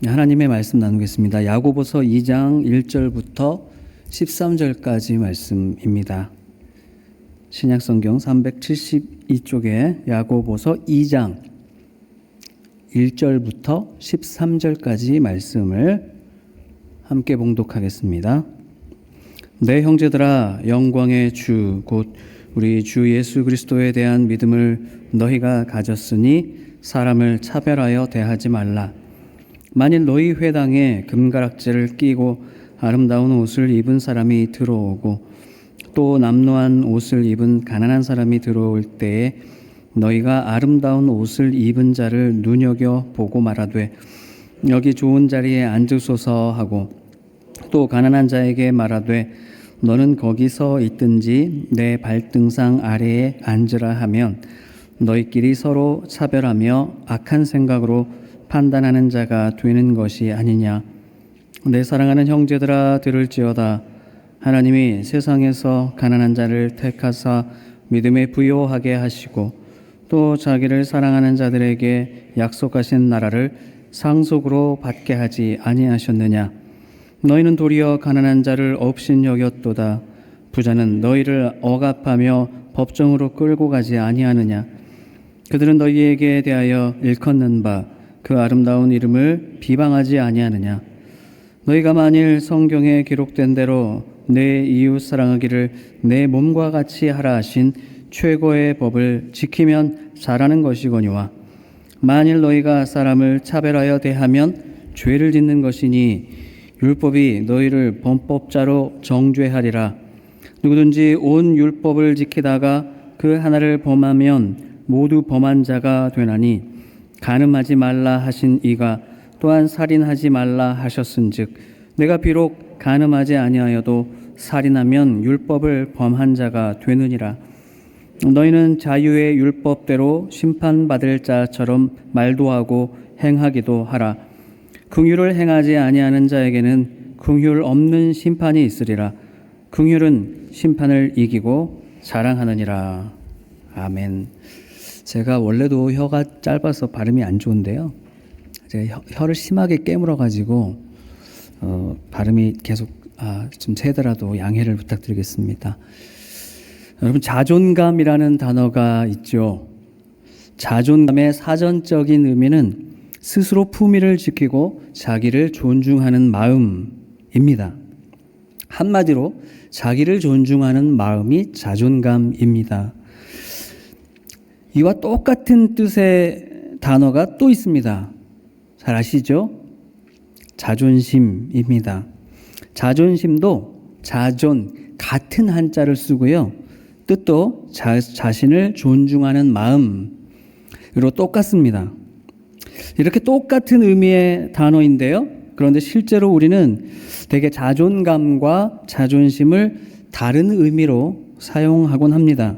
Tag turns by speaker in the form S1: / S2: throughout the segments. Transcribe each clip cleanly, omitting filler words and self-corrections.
S1: 하나님의 말씀 나누겠습니다. 야고보서 2장 1절부터 13절까지 말씀입니다. 신약성경 372쪽에 야고보서 2장 1절부터 13절까지 말씀을 함께 봉독하겠습니다. 내 형제들아, 영광의 주 곧 우리 주 예수 그리스도에 대한 믿음을 너희가 가졌으니 사람을 차별하여 대하지 말라. 만일 너희 회당에 금가락지를 끼고 아름다운 옷을 입은 사람이 들어오고 또 남루한 옷을 입은 가난한 사람이 들어올 때에 너희가 아름다운 옷을 입은 자를 눈여겨보고 말하되 여기 좋은 자리에 앉으소서 하고 또 가난한 자에게 말하되 너는 거기 서 있든지 내 발등상 아래에 앉으라 하면 너희끼리 서로 차별하며 악한 생각으로 판단하는 자가 되는 것이 아니냐. 내 사랑하는 형제들아, 들을지어다. 하나님이 세상에서 가난한 자를 택하사 믿음에 부요하게 하시고 또 자기를 사랑하는 자들에게 약속하신 나라를 상속으로 받게 하지 아니하셨느냐. 너희는 도리어 가난한 자를 업신 여겼도다. 부자는 너희를 억압하며 법정으로 끌고 가지 아니하느냐. 그들은 너희에게 대하여 일컫는 바 그 아름다운 이름을 비방하지 아니하느냐. 너희가 만일 성경에 기록된 대로 내 이웃 사랑하기를 내 몸과 같이 하라 하신 최고의 법을 지키면 잘하는 것이거니와 만일 너희가 사람을 차별하여 대하면 죄를 짓는 것이니 율법이 너희를 범법자로 정죄하리라. 누구든지 온 율법을 지키다가 그 하나를 범하면 모두 범한 자가 되나니 간음하지 말라 하신 이가 또한 살인하지 말라 하셨은즉 내가 비록 간음하지 아니하여도 살인하면 율법을 범한 자가 되느니라. 너희는 자유의 율법대로 심판받을 자처럼 말도 하고 행하기도 하라. 긍휼을 행하지 아니하는 자에게는 긍휼 없는 심판이 있으리라. 긍휼은 심판을 이기고 자랑하느니라. 아멘. 제가 원래도 혀가 짧아서 발음이 안 좋은데요. 제가 혀를 심하게 깨물어가지고 발음이 계속 좀 세더라도 양해를 부탁드리겠습니다. 여러분, 자존감이라는 단어가 있죠. 자존감의 사전적인 의미는 스스로 품위를 지키고 자기를 존중하는 마음입니다. 한마디로 자기를 존중하는 마음이 자존감입니다. 이와 똑같은 뜻의 단어가 또 있습니다. 잘 아시죠? 자존심입니다. 자존심도 자존, 같은 한자를 쓰고요. 뜻도 자신을 존중하는 마음으로 똑같습니다. 이렇게 똑같은 의미의 단어인데요. 그런데 실제로 우리는 대개 자존감과 자존심을 다른 의미로 사용하곤 합니다.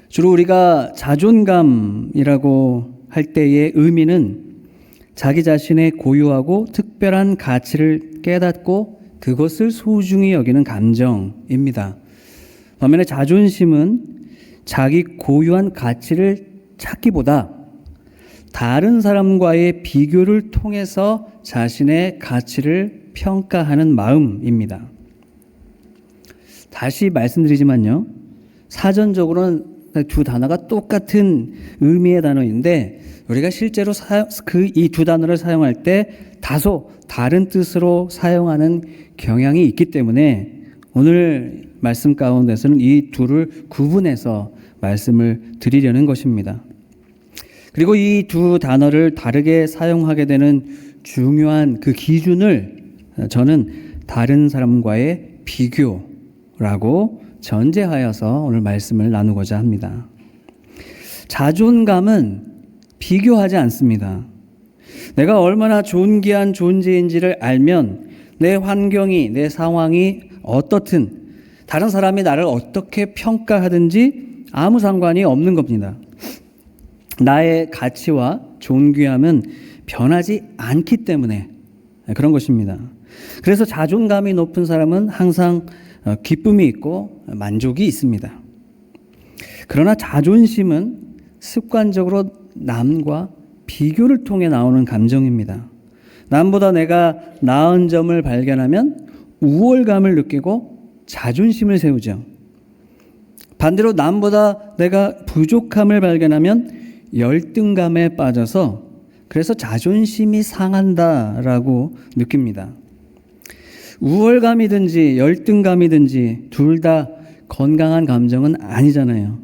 S1: 주로 우리가 자존감이라고 할 때의 의미는 자기 자신의 고유하고 특별한 가치를 깨닫고 그것을 소중히 여기는 감정입니다. 반면에 자존심은 자기 고유한 가치를 찾기보다 다른 사람과의 비교를 통해서 자신의 가치를 평가하는 마음입니다. 다시 말씀드리지만요. 사전적으로는 두 단어가 똑같은 의미의 단어인데 우리가 실제로 이 두 단어를 사용할 때 다소 다른 뜻으로 사용하는 경향이 있기 때문에 오늘 말씀 가운데서는 이 둘을 구분해서 말씀을 드리려는 것입니다. 그리고 이 두 단어를 다르게 사용하게 되는 중요한 그 기준을 저는 다른 사람과의 비교라고 전제하여서 오늘 말씀을 나누고자 합니다. 자존감은 비교하지 않습니다. 내가 얼마나 존귀한 존재인지를 알면 내 환경이, 내 상황이 어떻든 다른 사람이 나를 어떻게 평가하든지 아무 상관이 없는 겁니다. 나의 가치와 존귀함은 변하지 않기 때문에 그런 것입니다. 그래서 자존감이 높은 사람은 항상 기쁨이 있고 만족이 있습니다. 그러나 자존심은 습관적으로 남과 비교를 통해 나오는 감정입니다. 남보다 내가 나은 점을 발견하면 우월감을 느끼고 자존심을 세우죠. 반대로 남보다 내가 부족함을 발견하면 열등감에 빠져서 그래서 자존심이 상한다라고 느낍니다. 우월감이든지 열등감이든지 둘 다 건강한 감정은 아니잖아요.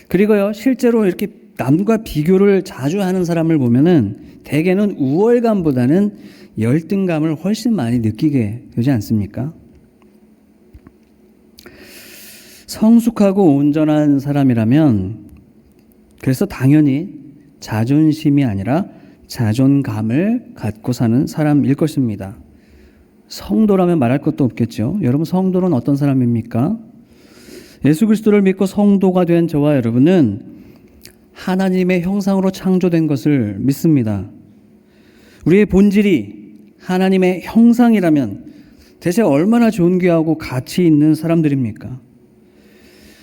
S1: 그리고요, 실제로 이렇게 남과 비교를 자주 하는 사람을 보면은 대개는 우월감보다는 열등감을 훨씬 많이 느끼게 되지 않습니까? 성숙하고 온전한 사람이라면 그래서 당연히 자존심이 아니라 자존감을 갖고 사는 사람일 것입니다. 성도라면 말할 것도 없겠죠. 여러분, 성도는 어떤 사람입니까? 예수 그리스도를 믿고 성도가 된 저와 여러분은 하나님의 형상으로 창조된 것을 믿습니다. 우리의 본질이 하나님의 형상이라면 대체 얼마나 존귀하고 가치 있는 사람들입니까?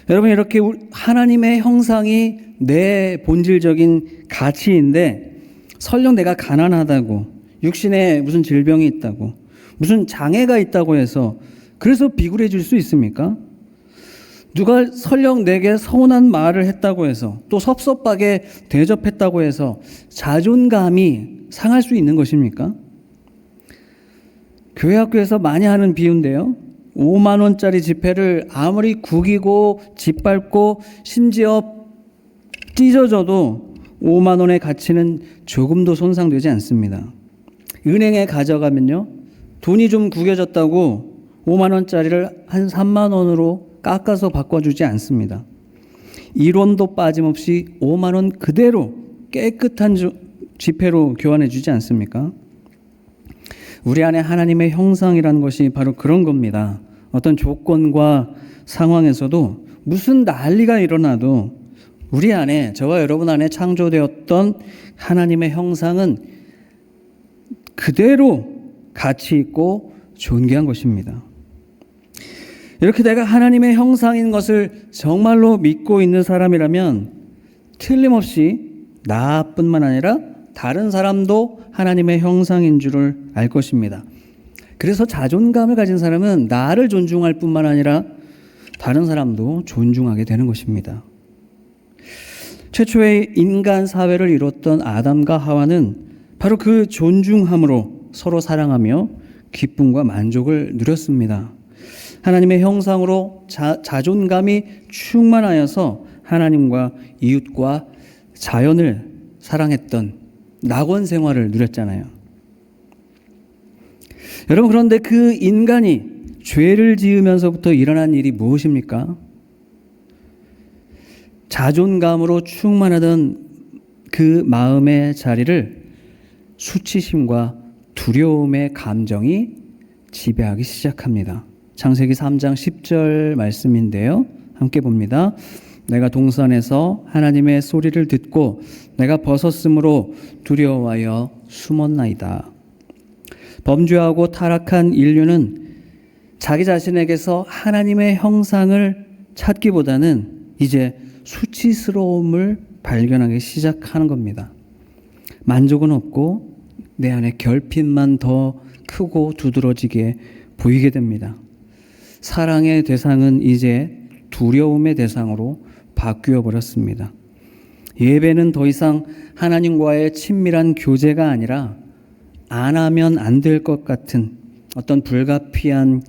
S1: 여러분, 이렇게 하나님의 형상이 내 본질적인 가치인데 설령 내가 가난하다고, 육신에 무슨 질병이 있다고, 무슨 장애가 있다고 해서 그래서 비굴해질 수 있습니까? 누가 설령 내게 서운한 말을 했다고 해서 또 섭섭하게 대접했다고 해서 자존감이 상할 수 있는 것입니까? 교회 학교에서 많이 하는 비유인데요. 5만 원짜리 지폐를 아무리 구기고 짓밟고 심지어 찢어져도 5만 원의 가치는 조금도 손상되지 않습니다. 은행에 가져가면요, 돈이 좀 구겨졌다고 5만 원짜리를 한 3만 원으로 깎아서 바꿔주지 않습니다. 1원도 빠짐없이 5만 원 그대로 깨끗한 지폐로 교환해 주지 않습니까? 우리 안에 하나님의 형상이라는 것이 바로 그런 겁니다. 어떤 조건과 상황에서도 무슨 난리가 일어나도 우리 안에, 저와 여러분 안에 창조되었던 하나님의 형상은 그대로 가치 있고 존귀한 것입니다. 이렇게 내가 하나님의 형상인 것을 정말로 믿고 있는 사람이라면 틀림없이 나뿐만 아니라 다른 사람도 하나님의 형상인 줄을 알 것입니다. 그래서 자존감을 가진 사람은 나를 존중할 뿐만 아니라 다른 사람도 존중하게 되는 것입니다. 최초의 인간 사회를 이뤘던 아담과 하와는 바로 그 존중함으로 서로 사랑하며 기쁨과 만족을 누렸습니다. 하나님의 형상으로 자존감이 충만하여서 하나님과 이웃과 자연을 사랑했던 낙원 생활을 누렸잖아요. 여러분, 그런데 그 인간이 죄를 지으면서부터 일어난 일이 무엇입니까? 자존감으로 충만하던 그 마음의 자리를 수치심과 두려움의 감정이 지배하기 시작합니다. 창세기 3장 10절 말씀인데요. 함께 봅니다. 내가 동산에서 하나님의 소리를 듣고 내가 벗었으므로 두려워하여 숨었나이다. 범죄하고 타락한 인류는 자기 자신에게서 하나님의 형상을 찾기보다는 이제 수치스러움을 발견하기 시작하는 겁니다. 만족은 없고 내 안에 결핍만 더 크고 두드러지게 보이게 됩니다. 사랑의 대상은 이제 두려움의 대상으로 바뀌어 버렸습니다. 예배는 더 이상 하나님과의 친밀한 교제가 아니라 안 하면 안 될 것 같은 어떤 불가피한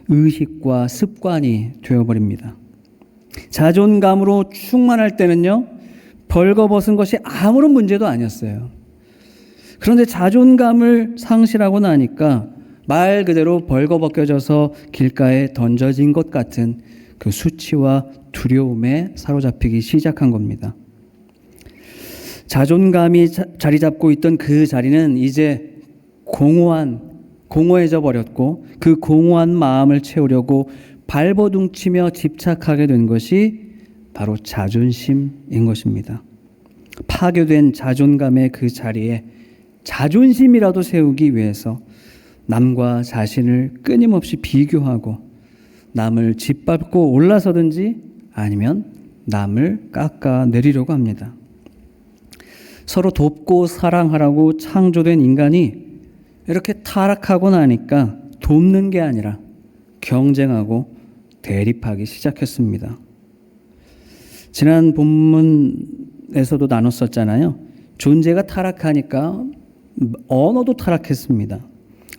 S1: 의식과 습관이 되어버립니다. 자존감으로 충만할 때는요, 벌거벗은 것이 아무런 문제도 아니었어요. 그런데 자존감을 상실하고 나니까 말 그대로 벌거벗겨져서 길가에 던져진 것 같은 그 수치와 두려움에 사로잡히기 시작한 겁니다. 자존감이 자리 잡고 있던 그 자리는 이제 공허해져 버렸고 그 공허한 마음을 채우려고 발버둥치며 집착하게 된 것이 바로 자존심인 것입니다. 파괴된 자존감의 그 자리에 자존심이라도 세우기 위해서 남과 자신을 끊임없이 비교하고 남을 짓밟고 올라서든지 아니면 남을 깎아내리려고 합니다. 서로 돕고 사랑하라고 창조된 인간이 이렇게 타락하고 나니까 돕는 게 아니라 경쟁하고 대립하기 시작했습니다. 지난 본문에서도 나눴었잖아요. 존재가 타락하니까 언어도 타락했습니다.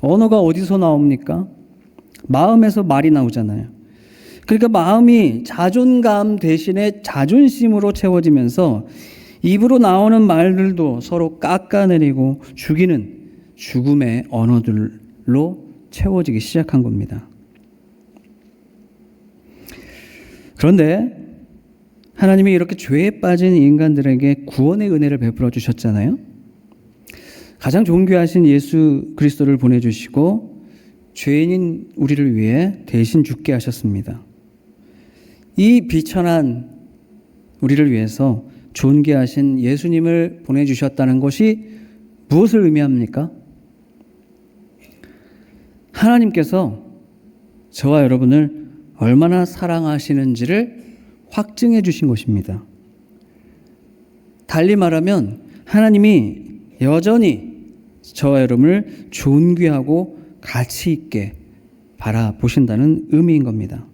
S1: 언어가 어디서 나옵니까? 마음에서 말이 나오잖아요. 그러니까 마음이 자존감 대신에 자존심으로 채워지면서 입으로 나오는 말들도 서로 깎아내리고 죽이는 죽음의 언어들로 채워지기 시작한 겁니다. 그런데 하나님이 이렇게 죄에 빠진 인간들에게 구원의 은혜를 베풀어 주셨잖아요. 가장 존귀하신 예수 그리스도를 보내주시고 죄인인 우리를 위해 대신 죽게 하셨습니다. 이 비천한 우리를 위해서 존귀하신 예수님을 보내주셨다는 것이 무엇을 의미합니까? 하나님께서 저와 여러분을 얼마나 사랑하시는지를 확증해 주신 것입니다. 달리 말하면 하나님이 여전히 저와 여러분을 존귀하고 가치 있게 바라보신다는 의미인 겁니다.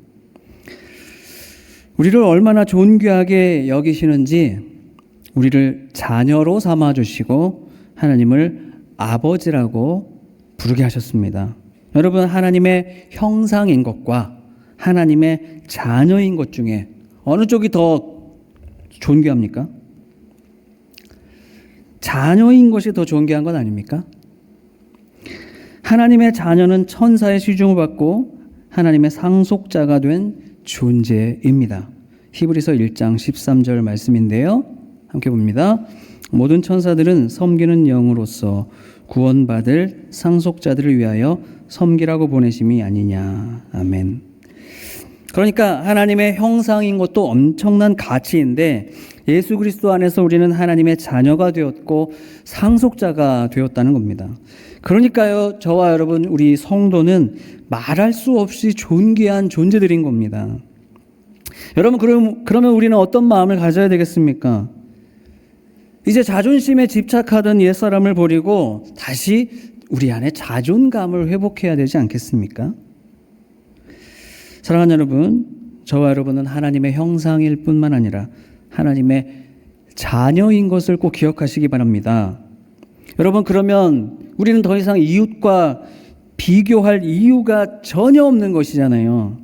S1: 우리를 얼마나 존귀하게 여기시는지 우리를 자녀로 삼아주시고 하나님을 아버지라고 부르게 하셨습니다. 여러분, 하나님의 형상인 것과 하나님의 자녀인 것 중에 어느 쪽이 더 존귀합니까? 자녀인 것이 더 존귀한 건 아닙니까? 하나님의 자녀는 천사의 시중을 받고 하나님의 상속자가 된 존재입니다. 히브리서 1장 13절 말씀인데요. 함께 봅니다. 모든 천사들은 섬기는 영으로서 구원받을 상속자들을 위하여 섬기라고 보내심이 아니냐. 아멘. 그러니까 하나님의 형상인 것도 엄청난 가치인데 예수 그리스도 안에서 우리는 하나님의 자녀가 되었고 상속자가 되었다는 겁니다. 그러니까요, 저와 여러분, 우리 성도는 말할 수 없이 존귀한 존재들인 겁니다. 여러분, 그러면 우리는 어떤 마음을 가져야 되겠습니까? 이제 자존심에 집착하던 옛사람을 버리고 다시 우리 안에 자존감을 회복해야 되지 않겠습니까? 사랑하는 여러분, 저와 여러분은 하나님의 형상일 뿐만 아니라 하나님의 자녀인 것을 꼭 기억하시기 바랍니다. 여러분, 그러면 우리는 더 이상 이웃과 비교할 이유가 전혀 없는 것이잖아요.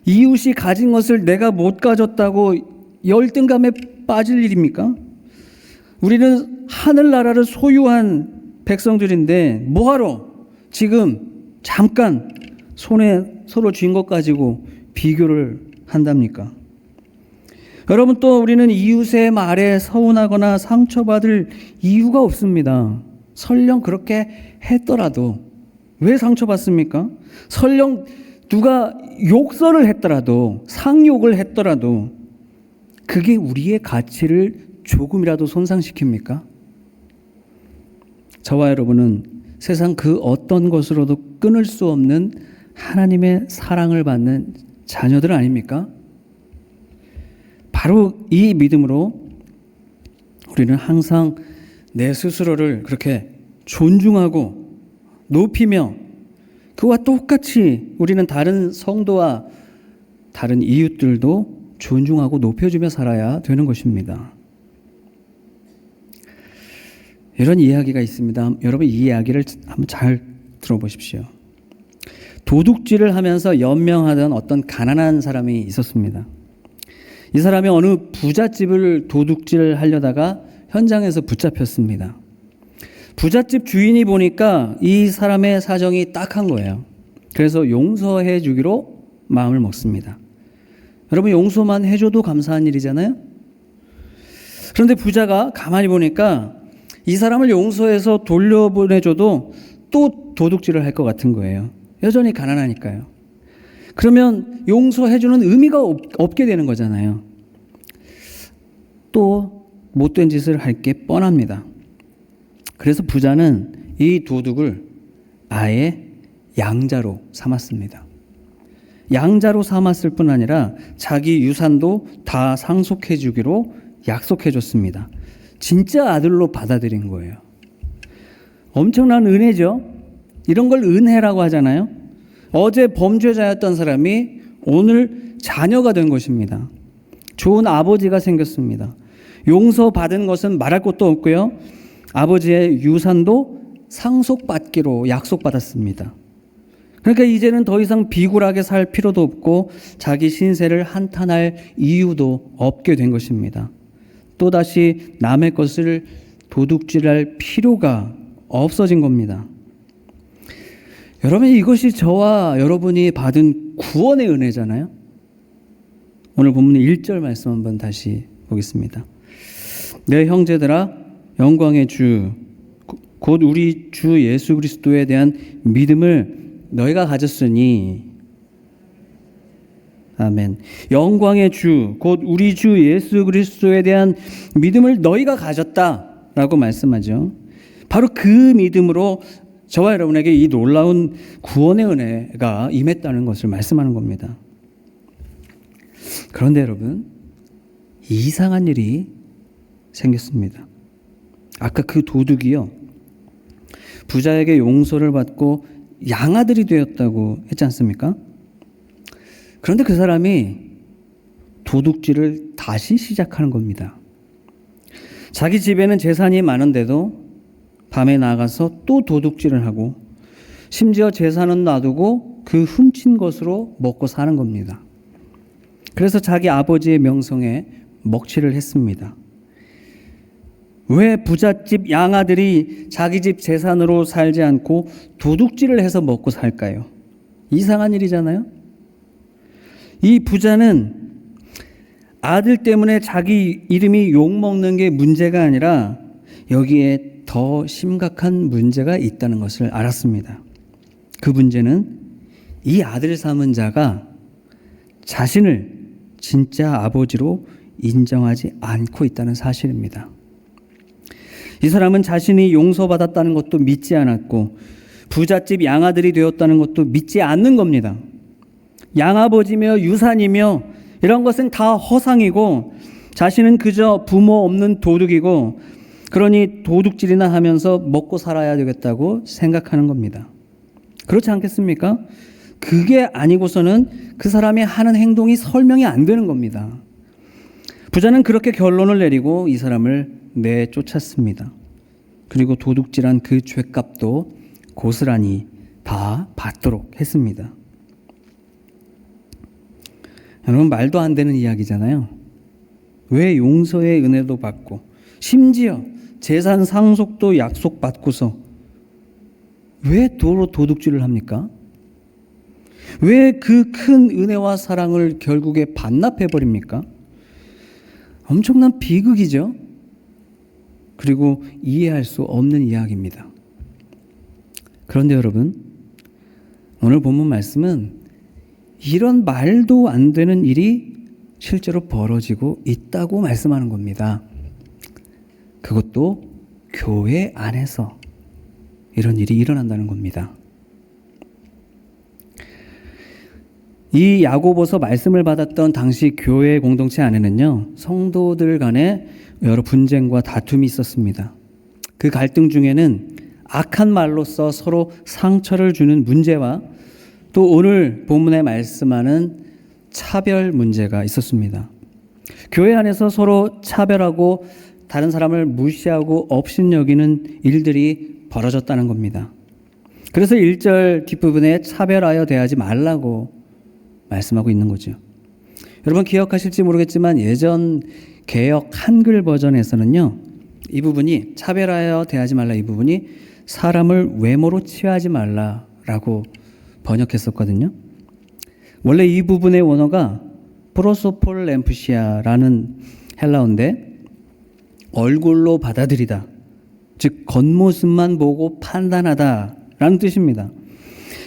S1: 이웃이 가진 것을 내가 못 가졌다고 열등감에 빠질 일입니까? 우리는 하늘나라를 소유한 백성들인데 뭐하러 지금 잠깐 손에 서로 쥔 것 가지고 비교를 한답니까? 여러분, 또 우리는 이웃의 말에 서운하거나 상처받을 이유가 없습니다. 설령 그렇게 했더라도 왜 상처받습니까? 설령 누가 욕설을 했더라도 상욕을 했더라도 그게 우리의 가치를 조금이라도 손상시킵니까? 저와 여러분은 세상 그 어떤 것으로도 끊을 수 없는 하나님의 사랑을 받는 자녀들 아닙니까? 바로 이 믿음으로 우리는 항상 내 스스로를 그렇게 존중하고 높이며 그와 똑같이 우리는 다른 성도와 다른 이웃들도 존중하고 높여주며 살아야 되는 것입니다. 이런 이야기가 있습니다. 여러분, 이 이야기를 한번 잘 들어보십시오. 도둑질을 하면서 연명하던 어떤 가난한 사람이 있었습니다. 이 사람이 어느 부잣집을 도둑질을 하려다가 현장에서 붙잡혔습니다. 부잣집 주인이 보니까 이 사람의 사정이 딱한 거예요. 그래서 용서해 주기로 마음을 먹습니다. 여러분, 용서만 해줘도 감사한 일이잖아요. 그런데 부자가 가만히 보니까 이 사람을 용서해서 돌려보내줘도 또 도둑질을 할 것 같은 거예요. 여전히 가난하니까요. 그러면 용서해주는 의미가 없게 되는 거잖아요. 또 못된 짓을 할 게 뻔합니다. 그래서 부자는 이 도둑을 아예 양자로 삼았습니다. 양자로 삼았을 뿐 아니라 자기 유산도 다 상속해 주기로 약속해 줬습니다. 진짜 아들로 받아들인 거예요. 엄청난 은혜죠. 이런 걸 은혜라고 하잖아요. 어제 범죄자였던 사람이 오늘 자녀가 된 것입니다. 좋은 아버지가 생겼습니다. 용서받은 것은 말할 것도 없고요. 아버지의 유산도 상속받기로 약속받았습니다. 그러니까 이제는 더 이상 비굴하게 살 필요도 없고 자기 신세를 한탄할 이유도 없게 된 것입니다. 또다시 남의 것을 도둑질할 필요가 없어진 겁니다. 여러분, 이것이 저와 여러분이 받은 구원의 은혜잖아요. 오늘 본문 1절 말씀 한번 다시 보겠습니다. 내 형제들아, 영광의 주 곧 우리 주 예수 그리스도에 대한 믿음을 너희가 가졌으니, 아멘. 영광의 주 곧 우리 주 예수 그리스도에 대한 믿음을 너희가 가졌다라고 말씀하죠. 바로 그 믿음으로 저와 여러분에게 이 놀라운 구원의 은혜가 임했다는 것을 말씀하는 겁니다. 그런데 여러분, 이상한 일이 생겼습니다. 아까 그 도둑이요, 부자에게 용서를 받고 양아들이 되었다고 했지 않습니까? 그런데 그 사람이 도둑질을 다시 시작하는 겁니다. 자기 집에는 재산이 많은데도 밤에 나가서 또 도둑질을 하고, 심지어 재산은 놔두고 그 훔친 것으로 먹고 사는 겁니다. 그래서 자기 아버지의 명성에 먹칠을 했습니다. 왜 부잣집 양아들이 자기 집 재산으로 살지 않고 도둑질을 해서 먹고 살까요? 이상한 일이잖아요. 이 부자는 아들 때문에 자기 이름이 욕먹는 게 문제가 아니라 여기에 더 심각한 문제가 있다는 것을 알았습니다. 그 문제는 이 아들 삼은 자가 자신을 진짜 아버지로 인정하지 않고 있다는 사실입니다. 이 사람은 자신이 용서받았다는 것도 믿지 않았고 부잣집 양아들이 되었다는 것도 믿지 않는 겁니다. 양아버지며 유산이며 이런 것은 다 허상이고 자신은 그저 부모 없는 도둑이고 그러니 도둑질이나 하면서 먹고 살아야 되겠다고 생각하는 겁니다. 그렇지 않겠습니까? 그게 아니고서는 그 사람이 하는 행동이 설명이 안 되는 겁니다. 부자는 그렇게 결론을 내리고 이 사람을 내쫓았습니다. 그리고 도둑질한 그 죗값도 고스란히 다 받도록 했습니다. 여러분, 말도 안 되는 이야기잖아요. 왜 용서의 은혜도 받고 심지어 재산 상속도 약속받고서 왜 도로 도둑질을 합니까? 왜 그 큰 은혜와 사랑을 결국에 반납해버립니까? 엄청난 비극이죠. 그리고 이해할 수 없는 이야기입니다. 그런데 여러분, 오늘 본문 말씀은 이런 말도 안 되는 일이 실제로 벌어지고 있다고 말씀하는 겁니다. 그것도 교회 안에서 이런 일이 일어난다는 겁니다. 이 야고보서 말씀을 받았던 당시 교회 공동체 안에는요, 성도들 간에 여러 분쟁과 다툼이 있었습니다. 그 갈등 중에는 악한 말로써 서로 상처를 주는 문제와 또 오늘 본문에 말씀하는 차별 문제가 있었습니다. 교회 안에서 서로 차별하고 다른 사람을 무시하고 업신여기는 일들이 벌어졌다는 겁니다. 그래서 1절 뒷부분에 차별하여 대하지 말라고 말씀하고 있는 거죠. 여러분 기억하실지 모르겠지만 예전 개역 한글 버전에서는요, 이 부분이 차별하여 대하지 말라, 이 부분이 사람을 외모로 취하지 말라라고 번역했었거든요. 원래 이 부분의 원어가 프로소폴 램프시아라는 헬라어인데 얼굴로 받아들이다, 즉 겉모습만 보고 판단하다라는 뜻입니다.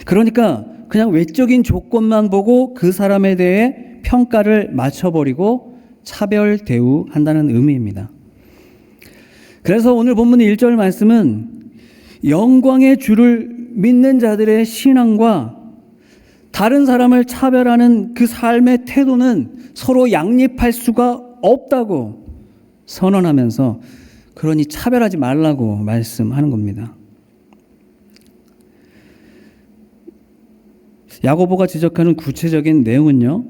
S1: 그러니까 그냥 외적인 조건만 보고 그 사람에 대해 평가를 맞춰버리고 차별 대우한다는 의미입니다. 그래서 오늘 본문 1절 말씀은 영광의 주를 믿는 자들의 신앙과 다른 사람을 차별하는 그 삶의 태도는 서로 양립할 수가 없다고 선언하면서 그러니 차별하지 말라고 말씀하는 겁니다. 야고보가 지적하는 구체적인 내용은요,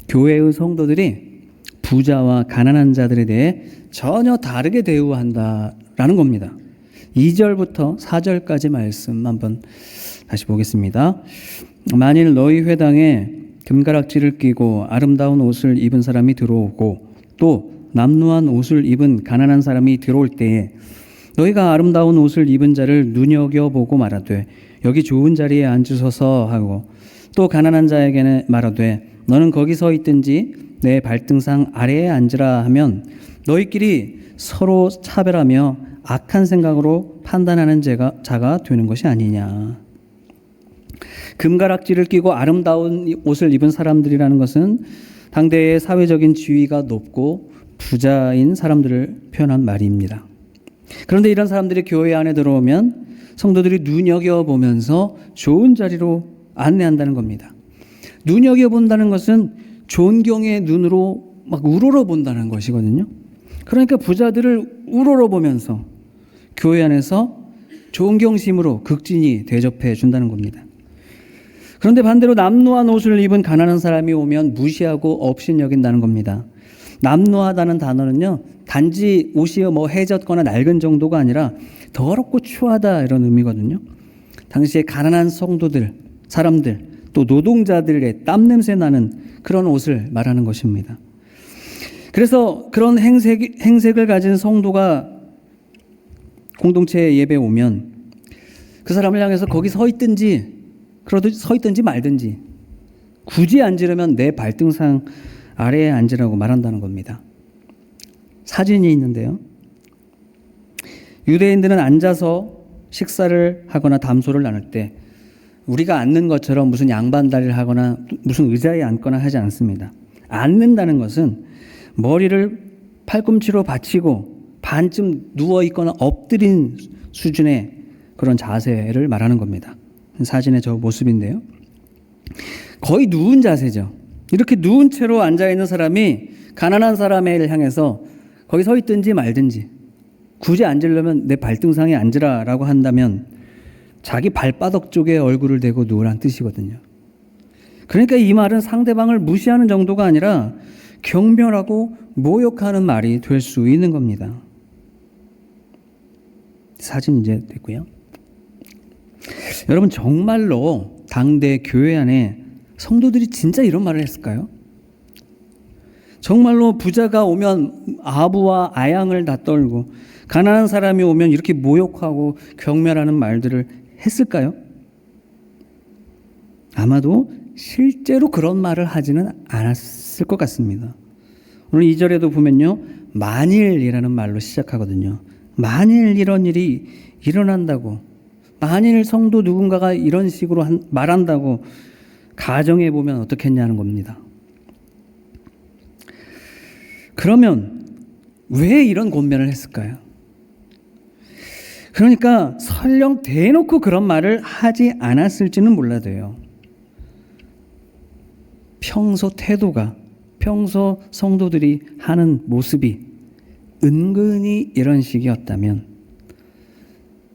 S1: 교회의 성도들이 부자와 가난한 자들에 대해 전혀 다르게 대우한다라는 겁니다. 2절부터 4절까지 말씀 한번 다시 보겠습니다. 만일 너희 회당에 금가락지를 끼고 아름다운 옷을 입은 사람이 들어오고 또 남루한 옷을 입은 가난한 사람이 들어올 때에 너희가 아름다운 옷을 입은 자를 눈여겨보고 말하되 여기 좋은 자리에 앉으소서 하고 또 가난한 자에게는 말하되 너는 거기 서 있든지 내 발등상 아래에 앉으라 하면 너희끼리 서로 차별하며 악한 생각으로 판단하는 자가 되는 것이 아니냐. 금가락지를 끼고 아름다운 옷을 입은 사람들이라는 것은 당대의 사회적인 지위가 높고 부자인 사람들을 표현한 말입니다. 그런데 이런 사람들이 교회 안에 들어오면 성도들이 눈여겨보면서 좋은 자리로 안내한다는 겁니다. 눈여겨본다는 것은 존경의 눈으로 막 우러러본다는 것이거든요. 그러니까 부자들을 우러러보면서 교회 안에서 존경심으로 극진히 대접해 준다는 겁니다. 그런데 반대로 남루한 옷을 입은 가난한 사람이 오면 무시하고 업신여긴다는 겁니다. 남루하다는 단어는요, 단지 옷이 해졌거나 낡은 정도가 아니라 더럽고 추하다 이런 의미거든요. 당시에 가난한 성도들, 사람들, 또 노동자들의 땀 냄새 나는 그런 옷을 말하는 것입니다. 그래서 그런 행색을 가진 성도가 공동체 예배에 오면 그 사람을 향해서 거기 서 있든지 말든지 굳이 앉으려면 내 발등상 아래에 앉으라고 말한다는 겁니다. 사진이 있는데요. 유대인들은 앉아서 식사를 하거나 담소를 나눌 때 우리가 앉는 것처럼 무슨 양반다리를 하거나 무슨 의자에 앉거나 하지 않습니다. 앉는다는 것은 머리를 팔꿈치로 받치고 반쯤 누워있거나 엎드린 수준의 그런 자세를 말하는 겁니다. 사진의 저 모습인데요. 거의 누운 자세죠. 이렇게 누운 채로 앉아있는 사람이 가난한 사람을 향해서 거기 서 있든지 말든지 굳이 앉으려면 내 발등상에 앉으라 라고 한다면 자기 발바닥 쪽에 얼굴을 대고 누우란 뜻이거든요. 그러니까 이 말은 상대방을 무시하는 정도가 아니라 경멸하고 모욕하는 말이 될 수 있는 겁니다. 사진 이제 됐고요. 여러분, 정말로 당대 교회 안에 성도들이 진짜 이런 말을 했을까요? 정말로 부자가 오면 아부와 아양을 다 떨고 가난한 사람이 오면 이렇게 모욕하고 경멸하는 말들을 했을까요? 아마도 실제로 그런 말을 하지는 않았을 것 같습니다. 오늘 2절에도 보면요, 만일이라는 말로 시작하거든요. 만일 이런 일이 일어난다고, 만일 성도 누군가가 이런 식으로 말한다고 가정해 보면 어떻겠냐는 겁니다. 그러면 왜 이런 권면을 했을까요? 그러니까 설령 대놓고 그런 말을 하지 않았을지는 몰라도요, 평소 태도가, 평소 성도들이 하는 모습이 은근히 이런 식이었다면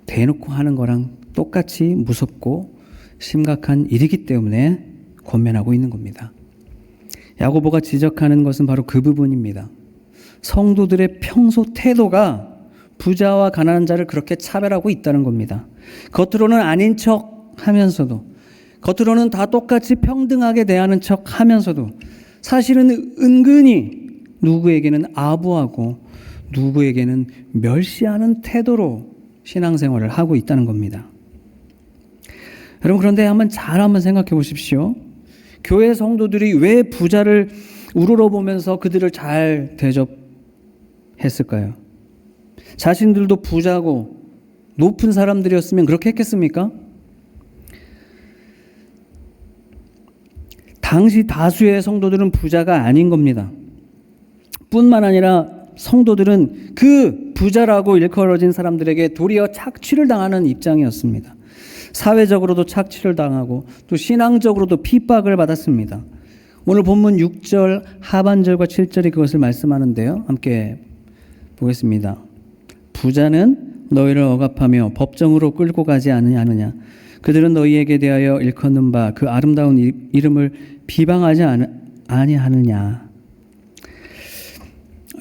S1: 대놓고 하는 거랑 똑같이 무섭고 심각한 일이기 때문에 권면하고 있는 겁니다. 야고보가 지적하는 것은 바로 그 부분입니다. 성도들의 평소 태도가 부자와 가난한 자를 그렇게 차별하고 있다는 겁니다. 겉으로는 아닌 척 하면서도, 겉으로는 다 똑같이 평등하게 대하는 척 하면서도 사실은 은근히 누구에게는 아부하고 누구에게는 멸시하는 태도로 신앙생활을 하고 있다는 겁니다. 여러분, 그런데 한번 생각해 보십시오. 교회 성도들이 왜 부자를 우러러보면서 그들을 잘 대접했을까요? 자신들도 부자고 높은 사람들이었으면 그렇게 했겠습니까? 당시 다수의 성도들은 부자가 아닌 겁니다. 뿐만 아니라 성도들은 그 부자라고 일컬어진 사람들에게 도리어 착취를 당하는 입장이었습니다. 사회적으로도 착취를 당하고 또 신앙적으로도 핍박을 받았습니다. 오늘 본문 6절 하반절과 7절이 그것을 말씀하는데요. 함께 보겠습니다. 부자는 너희를 억압하며 법정으로 끌고 가지 않느냐. 그들은 너희에게 대하여 일컫는 바 그 아름다운 이름을 비방하지 아니하느냐.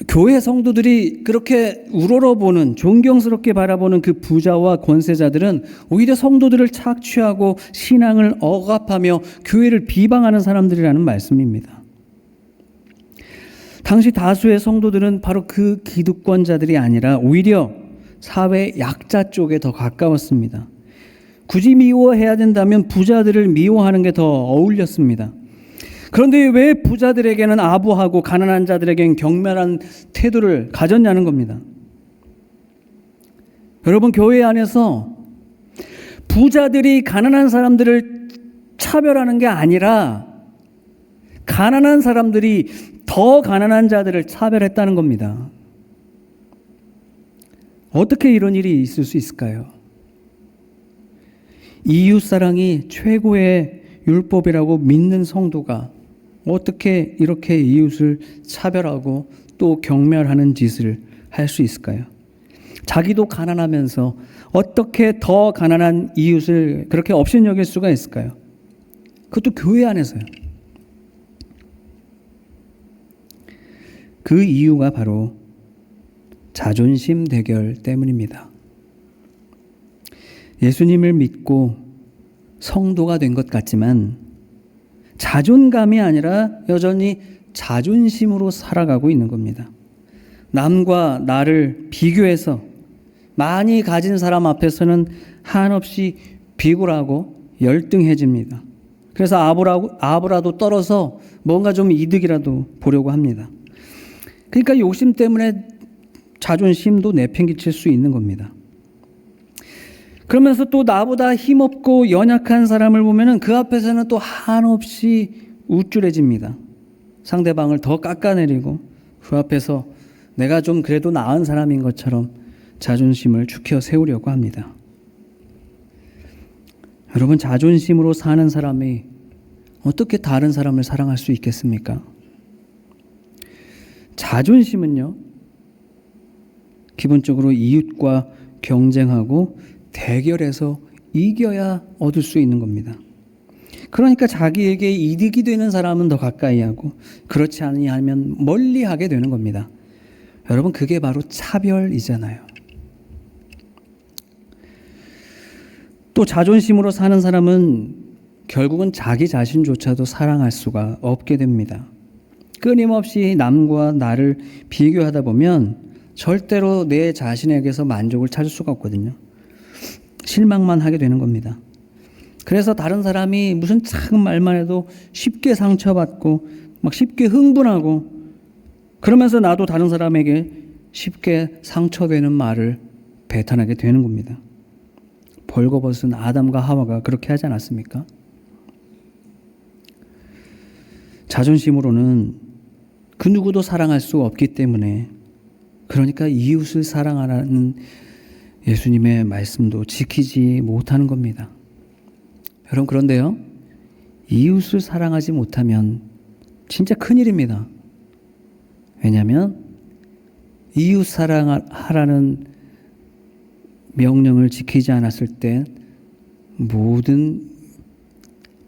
S1: 교회 성도들이 그렇게 우러러보는, 존경스럽게 바라보는 그 부자와 권세자들은 오히려 성도들을 착취하고 신앙을 억압하며 교회를 비방하는 사람들이라는 말씀입니다. 당시 다수의 성도들은 바로 그 기득권자들이 아니라 오히려 사회 약자 쪽에 더 가까웠습니다. 굳이 미워해야 된다면 부자들을 미워하는 게 더 어울렸습니다. 그런데 왜 부자들에게는 아부하고 가난한 자들에게는 경멸한 태도를 가졌냐는 겁니다. 여러분, 교회 안에서 부자들이 가난한 사람들을 차별하는 게 아니라 가난한 사람들이 더 가난한 자들을 차별했다는 겁니다. 어떻게 이런 일이 있을 수 있을까요? 이웃사랑이 최고의 율법이라고 믿는 성도가 어떻게 이렇게 이웃을 차별하고 또 경멸하는 짓을 할 수 있을까요? 자기도 가난하면서 어떻게 더 가난한 이웃을 그렇게 업신여길 수가 있을까요? 그것도 교회 안에서요. 그 이유가 바로 자존심 대결 때문입니다. 예수님을 믿고 성도가 된 것 같지만 자존감이 아니라 여전히 자존심으로 살아가고 있는 겁니다. 남과 나를 비교해서 많이 가진 사람 앞에서는 한없이 비굴하고 열등해집니다. 그래서 아부라도 떨어서 뭔가 좀 이득이라도 보려고 합니다. 그러니까 욕심 때문에 자존심도 내팽개칠 수 있는 겁니다. 그러면서 또 나보다 힘없고 연약한 사람을 보면은 그 앞에서는 또 한없이 우쭐해집니다. 상대방을 더 깎아내리고 그 앞에서 내가 좀 그래도 나은 사람인 것처럼 자존심을 축혀 세우려고 합니다. 여러분, 자존심으로 사는 사람이 어떻게 다른 사람을 사랑할 수 있겠습니까? 자존심은요, 기본적으로 이웃과 경쟁하고 대결해서 이겨야 얻을 수 있는 겁니다. 그러니까 자기에게 이득이 되는 사람은 더 가까이 하고 그렇지 아니하면 멀리하게 되는 겁니다. 여러분, 그게 바로 차별이잖아요. 또 자존심으로 사는 사람은 결국은 자기 자신조차도 사랑할 수가 없게 됩니다. 끊임없이 남과 나를 비교하다 보면 절대로 내 자신에게서 만족을 찾을 수가 없거든요. 실망만 하게 되는 겁니다. 그래서 다른 사람이 무슨 작은 말만 해도 쉽게 상처받고 막 쉽게 흥분하고 그러면서 나도 다른 사람에게 쉽게 상처되는 말을 배탄하게 되는 겁니다. 벌거벗은 아담과 하와가 그렇게 하지 않았습니까? 자존심으로는 그 누구도 사랑할 수 없기 때문에, 그러니까 이웃을 사랑하라는 예수님의 말씀도 지키지 못하는 겁니다. 여러분, 그런데요, 이웃을 사랑하지 못하면 진짜 큰일입니다. 왜냐하면 이웃 사랑하라는 명령을 지키지 않았을 때 모든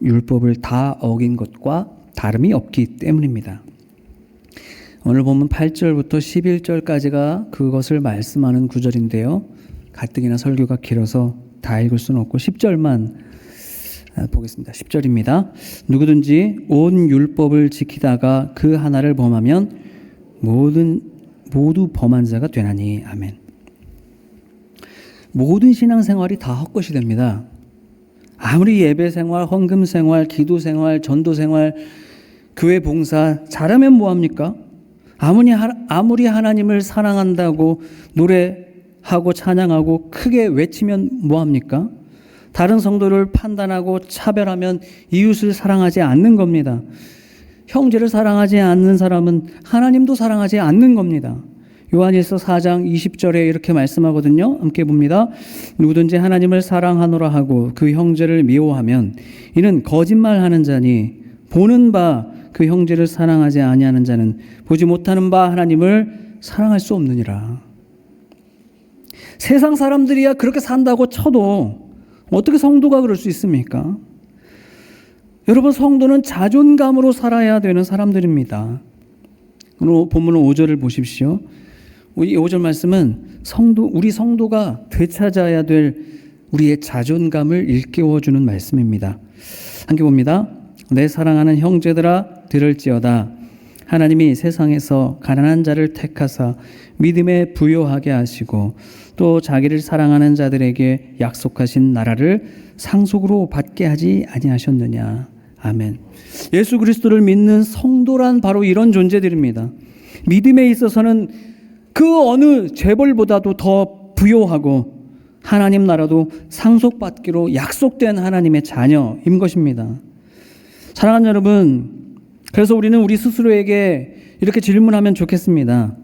S1: 율법을 다 어긴 것과 다름이 없기 때문입니다. 오늘 보면 8절부터 11절까지가 그것을 말씀하는 구절인데요. 가뜩이나 설교가 길어서 다 읽을 수는 없고 10절만 보겠습니다. 10절입니다. 누구든지 온 율법을 지키다가 그 하나를 범하면 모두 범한 자가 되나니. 아멘. 모든 신앙생활이 다 헛것이 됩니다. 아무리 예배생활, 헌금생활, 기도생활, 전도생활, 교회 봉사 잘하면 뭐합니까? 아무리 하나님을 사랑한다고 노래하고 찬양하고 크게 외치면 뭐합니까? 다른 성도를 판단하고 차별하면 이웃을 사랑하지 않는 겁니다. 형제를 사랑하지 않는 사람은 하나님도 사랑하지 않는 겁니다. 요한일서 4장 20절에 이렇게 말씀하거든요. 함께 봅니다. 누구든지 하나님을 사랑하노라 하고 그 형제를 미워하면 이는 거짓말하는 자니 보는 바 그 형제를 사랑하지 아니하는 자는 보지 못하는 바 하나님을 사랑할 수 없느니라. 세상 사람들이야 그렇게 산다고 쳐도 어떻게 성도가 그럴 수 있습니까? 여러분, 성도는 자존감으로 살아야 되는 사람들입니다. 오늘 본문 5절을 보십시오. 이 5절 말씀은 우리 성도가 되찾아야 될 우리의 자존감을 일깨워주는 말씀입니다. 함께 봅니다. 내 사랑하는 형제들아 들을지어다. 하나님이 세상에서 가난한 자를 택하사 믿음에 부요하게 하시고 또 자기를 사랑하는 자들에게 약속하신 나라를 상속으로 받게 하지 아니하셨느냐. 아멘. 예수 그리스도를 믿는 성도란 바로 이런 존재들입니다. 믿음에 있어서는 그 어느 재벌보다도 더 부요하고 하나님 나라도 상속받기로 약속된 하나님의 자녀인 것입니다. 사랑하는 여러분, 그래서 우리는 우리 스스로에게 이렇게 질문하면 좋겠습니다.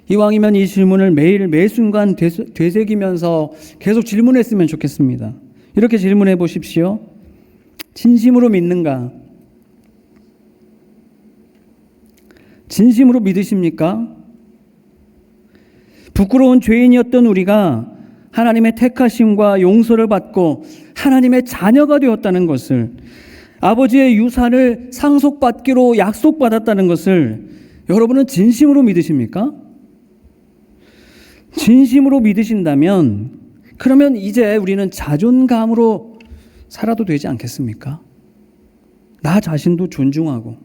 S1: 이왕이면 이 질문을 매일 매 순간 되새기면서 계속 질문했으면 좋겠습니다. 이렇게 질문해 보십시오. 진심으로 믿는가? 진심으로 믿으십니까? 부끄러운 죄인이었던 우리가 하나님의 택하심과 용서를 받고 하나님의 자녀가 되었다는 것을, 아버지의 유산을 상속받기로 약속받았다는 것을 여러분은 진심으로 믿으십니까? 진심으로 믿으신다면 그러면 이제 우리는 자존감으로 살아도 되지 않겠습니까? 나 자신도 존중하고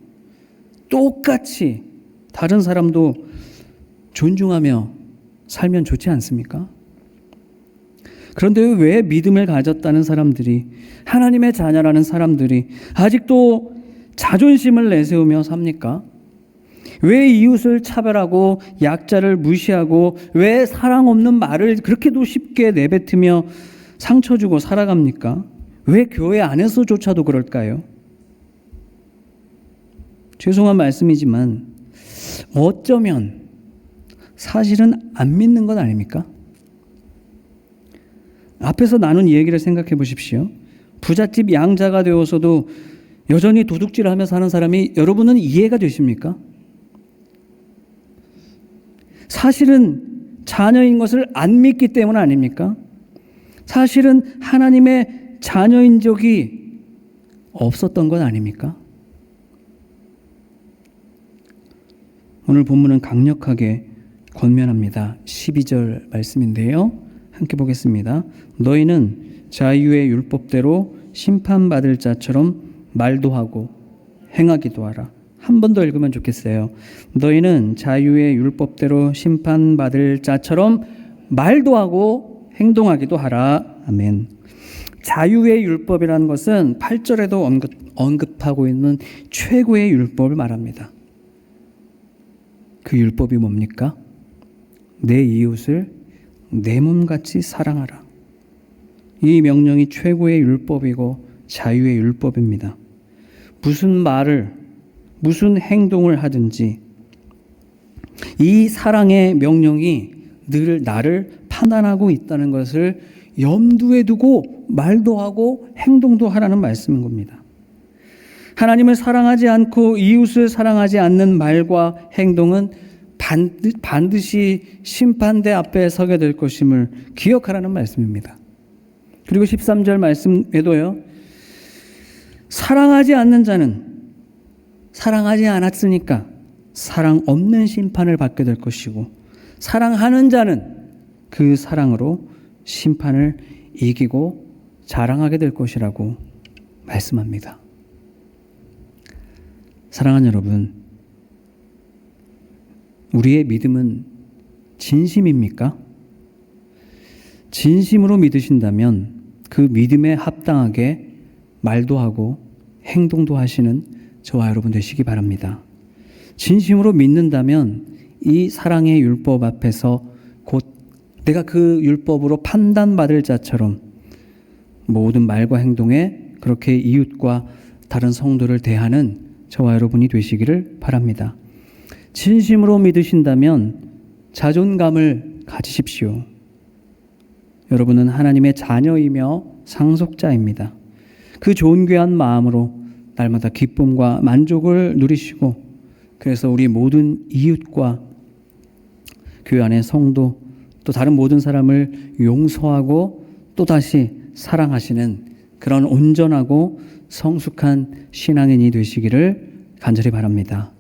S1: 똑같이 다른 사람도 존중하며 살면 좋지 않습니까? 그런데 왜 믿음을 가졌다는 사람들이, 하나님의 자녀라는 사람들이 아직도 자존심을 내세우며 삽니까? 왜 이웃을 차별하고 약자를 무시하고 왜 사랑 없는 말을 그렇게도 쉽게 내뱉으며 상처 주고 살아갑니까? 왜 교회 안에서조차도 그럴까요? 죄송한 말씀이지만 어쩌면 사실은 안 믿는 것 아닙니까? 앞에서 나눈 얘기를 생각해 보십시오. 부잣집 양자가 되어서도 여전히 도둑질하며 사는 사람이 여러분은 이해가 되십니까? 사실은 자녀인 것을 안 믿기 때문 아닙니까? 사실은 하나님의 자녀인 적이 없었던 것 아닙니까? 오늘 본문은 강력하게 권면합니다. 12절 말씀인데요. 함께 보겠습니다. 너희는 자유의 율법대로 심판받을 자처럼 말도 하고 행하기도 하라. 한 번 더 읽으면 좋겠어요. 너희는 자유의 율법대로 심판받을 자처럼 말도 하고 행동하기도 하라. 아멘. 자유의 율법이라는 것은 8절에도 언급하고 있는 최고의 율법을 말합니다. 그 율법이 뭡니까? 내 이웃을 내 몸같이 사랑하라. 이 명령이 최고의 율법이고 자유의 율법입니다. 무슨 말을, 무슨 행동을 하든지 이 사랑의 명령이 늘 나를 판단하고 있다는 것을 염두에 두고 말도 하고 행동도 하라는 말씀인 겁니다. 하나님을 사랑하지 않고 이웃을 사랑하지 않는 말과 행동은 반드시 심판대 앞에 서게 될 것임을 기억하라는 말씀입니다. 그리고 13절 말씀에도요. 사랑하지 않는 자는 사랑하지 않았으니까 사랑 없는 심판을 받게 될 것이고 사랑하는 자는 그 사랑으로 심판을 이기고 자랑하게 될 것이라고 말씀합니다. 사랑하는 여러분, 우리의 믿음은 진심입니까? 진심으로 믿으신다면 그 믿음에 합당하게 말도 하고 행동도 하시는 저와 여러분 되시기 바랍니다. 진심으로 믿는다면 이 사랑의 율법 앞에서 곧 내가 그 율법으로 판단받을 자처럼 모든 말과 행동에 그렇게 이웃과 다른 성도를 대하는 저와 여러분이 되시기를 바랍니다. 진심으로 믿으신다면 자존감을 가지십시오. 여러분은 하나님의 자녀이며 상속자입니다. 그 존귀한 마음으로 날마다 기쁨과 만족을 누리시고 그래서 우리 모든 이웃과 교회 안의 성도 또 다른 모든 사람을 용서하고 또다시 사랑하시는 그런 온전하고 성숙한 신앙인이 되시기를 간절히 바랍니다.